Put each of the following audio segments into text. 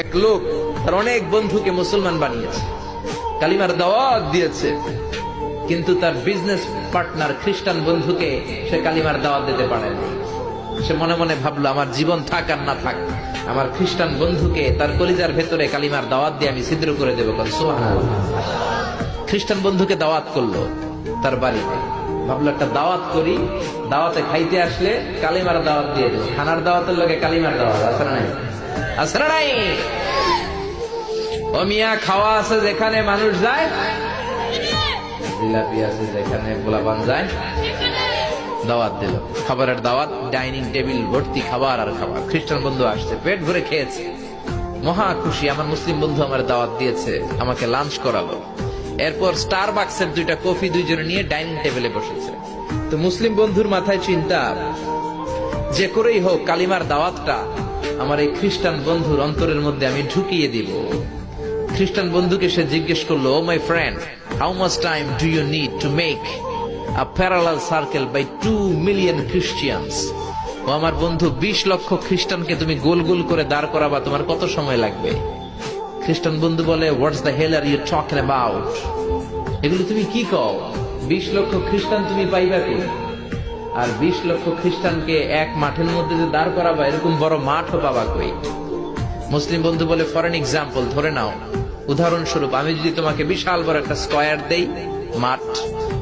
এক লোক তার অনেক বন্ধুকে মুসলমান বানিয়েছে, কালিমার দাওয়াত দিয়েছে, কিন্তু তার বিজনেস পার্টনার খ্রিস্টান বন্ধুকে সে কালিমার দাওয়াত দিতে পারে না। সে মনে মনে ভাবলো, আমার জীবন থাক আর না থাক, আমার খ্রিস্টান বন্ধুকে তার কলিজার ভেতরে কালিমার দাওয়াত দিয়ে আমি ছিদ্র করে দেবো। সুবহানাল্লাহ। খ্রিস্টান বন্ধুকে দাওয়াত করলো তার বাড়িতে, ভাবলো একটা দাওয়াত করি, দাওয়াতে খাইতে আসলে কালিমার দাওয়াত দিয়ে দেবো। খানার দাওয়াতের লোকে কালিমার দাওয়াত আছে না নাই? আছে না নাই? ও মিয়া, খাওয়া আছে যেখানে মানুষ যায়, জিলাপি আছে যেখানে পোলাপান যায়, দাওয়াত দিল, খাবারের দাওয়াত, ডাইনিং টেবিল ভর্তি খাবার আর খাবার। খ্রিস্টান বন্ধু আসছে, পেট ভরে খেয়েছে, মহা খুশি, আমার মুসলিম বন্ধু আমার দাওয়াত দিয়েছে, আমাকে লাঞ্চ করালো। এরপর স্টারবাক্সের 2টা কফি দুইজনে নিয়ে ডাইনিং টেবিলে বসেছে। তো মুসলিম বন্ধুর মাথায় চিন্তা, যে করেই হোক কালিমার দাওয়াতটা আমার এই খ্রিস্টান বন্ধুর অন্তরের মধ্যে আমি ঢুকিয়ে দিব। খ্রিস্টান বন্ধুকে সে জিজ্ঞেস করলো, oh my friend, how much time do you need to make a parallel circle by 2 million Christians? ও আমার বন্ধু, 20 লক্ষ খ্রিস্টানকে তুমি গোল গোল করে দাঁড় করাবা, তোমার কত সময় লাগবে? খ্রিস্টান বন্ধু বলে, what's the hell are you talking about? এগুলো তুমি কি কও? 20 লক্ষ খ্রিস্টান তুমি পাইবা কি? আর 20 লক্ষ খ্রিস্টানকে এক মাঠের মধ্যে যে দাঁড় করাবা, এরকম বড় মাঠও পাবা কই? মুসলিম বন্ধু বলে, ফর এন এক্সাম্পল, ধরে নাও, উদাহরণস্বরূপ আমি যদি তোমাকে বিশাল বড় একটা স্কয়ার দেই, মাঠ,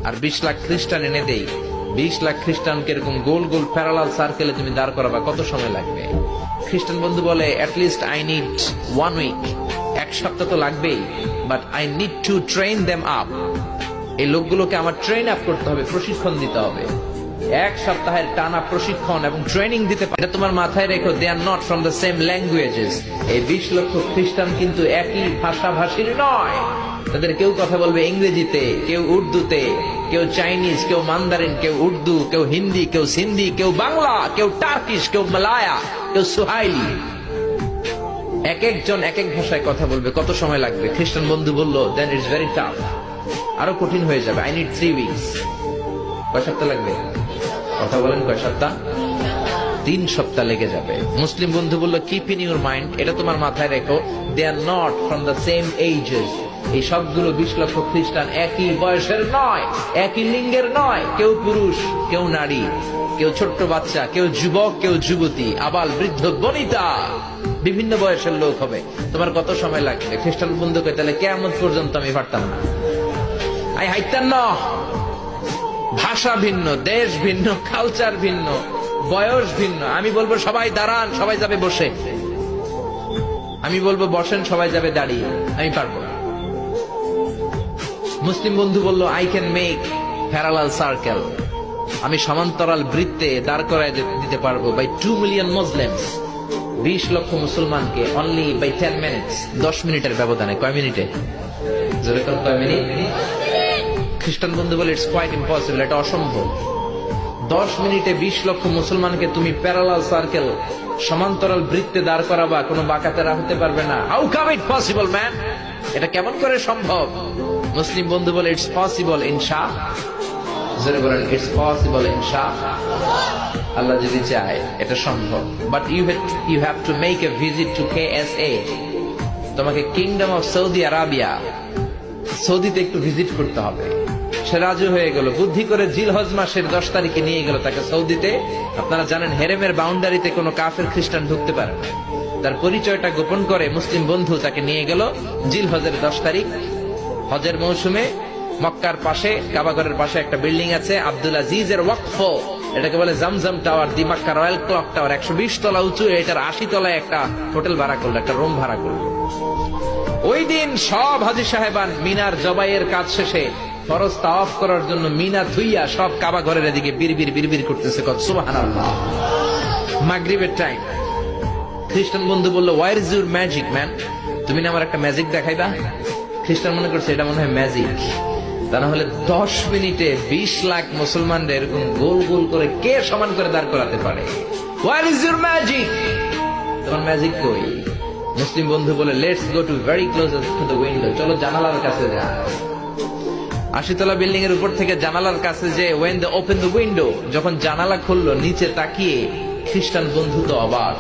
আর 20 লাখ খ্রিস্টান এনে দেই, 20 লাখ খ্রিস্টানকে এরকম গোল গোল প্যারালাল সার্কেলে তুমি দাঁড় করাবা, কত সময় লাগবে? খ্রিস্টান বন্ধু বলে, অ্যাটলিস্ট আই নিড 1 উইক, 1 সপ্তাহ তো লাগবেই, but I need to train them up. এই লোকগুলোকে আমার ট্রেন আপ করতে হবে, প্রশিক্ষণ দিতে হবে। 1 সপ্তাহের টানা প্রশিক্ষণ এবং ট্রেনিং দিতে পারে। এটা তোমার মাথায় রেখো, they are not from the same languages. এই 20 লক্ষ খ্রিস্টান কিন্তু একই ভাষাভাষীর নয়। তাদের কেউ কথা বলবে ইংরেজিতে, কেউ উর্দুতে, কেউ চাইনিজ, কেউ মান্দারিন, কেউ উর্দু, কেউ হিন্দি, কেউ সিন্ধি, কেউ বাংলা, কেউ টার্কিশ, কেউ মালায়া, কেউ সুহাইলি। এক একজন এক এক ভাষায় কথা বলবে, কত সময় লাগবে? খ্রিস্টান বন্ধু বলল, দেন ইটস ভেরি টাফ, আরো কঠিন হয়ে যাবে, আই নিড 3 উইকস। কয় সপ্তাহ লাগবে? কথা বলেন, কয় সপ্তাহ? 3 সপ্তাহ লেগে যাবে। মুসলিম বন্ধু বলল, কিপ ইন ইউর মাইন্ড, এটা তোমার মাথায় রেখো, they are not from the same ages. এই সবগুলো 20 লক্ষ খ্রিস্টান একই বয়সের নয়, একই লিঙ্গের নয়, কেউ পুরুষ, কেউ নারী, কেউ ছোট্ট বাচ্চা, কেউ যুবক, কেউ যুবতী, আবাল বৃদ্ধ বনিতা, বিভিন্ন বয়সের লোক হবে। তোমার কত সময় লাগবে? খ্রিস্টান বন্ধুকে, তাহলে কিয়ামত পর্যন্ত আমি পারতাম না, আই হাইতাম না। ভাষা ভিন্ন, দেশ ভিন্ন, কালচার ভিন্ন, বয়স ভিন্ন। আমি বলবো সবাই দাঁড়ান, সবাই যাবে বসে। আমি বলবো বসেন, সবাই যাবে দাঁড়িয়ে। আমি পারবো না। মুসলিম বন্ধু বলল, I can make parallel circle, আমি সমান্তরাল বৃত্তে দাঁড় করায় দিতে পারবো, বাই 2 মিলিয়ন মুসলিমস, 20 লক্ষ মুসলমানকে, অনলি বাই 10 মিনিটস, 10 মিনিটের ব্যবধানে। কয় মিনিটে? জোরে কোন কয় মিনিট? খ্রিস্টান বন্ধু বলে, ইটস কোয়াইট ইম্পসিবল, এটা অসম্ভব। 10 মিনিটে 20 লক্ষ মুসলমানকে তুমি প্যারালাল সার্কেল, সমান্তরাল বৃত্তে দাঁড় করাবা, কোনো বাঁকাতেরা হতে পারবে না। How come it possible man? এটা কেমন করে সম্ভব? মুসলিম বন্ধু বলে, ইটস পসিবল ইনশাআল্লাহ। জোরে বলেন, ইটস পসিবল ইনশাআল্লাহ। আল্লাহ যদি চায় এটা সম্ভব। But you have to make a visit to KSA, তোমাকে কিংডম অফ সৌদি আরাবিয়া, সৌদিতে একটু ভিজিট করতে হবে। সে রাজি হয়ে গেল, বুদ্ধি করে জিলহজ মাসের 10 তারিখে নিয়ে গেল তাকে সৌদিতে। আপনারা জানেন, হেরেমের বাউন্ডারিতে কোনো কাফের খ্রিস্টান ঢুকতে পারে না। তার পরিচয়টা গোপন করে মুসলিম বন্ধু তাকে নিয়ে গেল জিলহজের 10 তারিখ, হজের মৌসুমে। মক্কার পাশে, কাবাগরের পাশে একটা বিল্ডিং আছে, আব্দুল আজিজের ওয়াকফ, এটাকে বলে জামজাম টাওয়ার, দি মক্কা রয়্যাল ক্লক টাওয়ার, 120 তলা উঁচু। এটার 80 তলায় একটা হোটেল ভাড়া করলো, একটা রুম ভাড়া করলো। ওই দিন সব হাজী সাহেবান মিনার জবাইয়ের কাজ শেষে ফরজ তাওয়াফ করার জন্য মিনা থুইয়া সব কাবা ঘরের এদিকে বিড়বিড় বিড়বিড় করতেছে, কত সুবহানাল্লাহ। মাগরিবের টাইম। খ্রিস্টান বন্ধু বলল, where is your magic man? তুমি না আমার একটা ম্যাজিক দেখাইবা? খ্রিস্টান মনে করছে এটা মনে হয় ম্যাজিক। তা না হলে 10 মিনিটে 20 লাখ মুসলমানদের এরকম গোল গোল করে কে সমান করে দাঁড় করাতে পারে? Where is your magic? তোমার ম্যাজিক কই? মুসলিম বন্ধু বলে, let's go to very close to the window, চলো জানালার কাছে যা। 80 তলা বিল্ডিং এর উপর থেকে জানালার কাছে যে, when they open the window, যখন জানালা খুললো, নিচে তাকিয়ে খ্রিস্টান বন্ধু তো অবাক।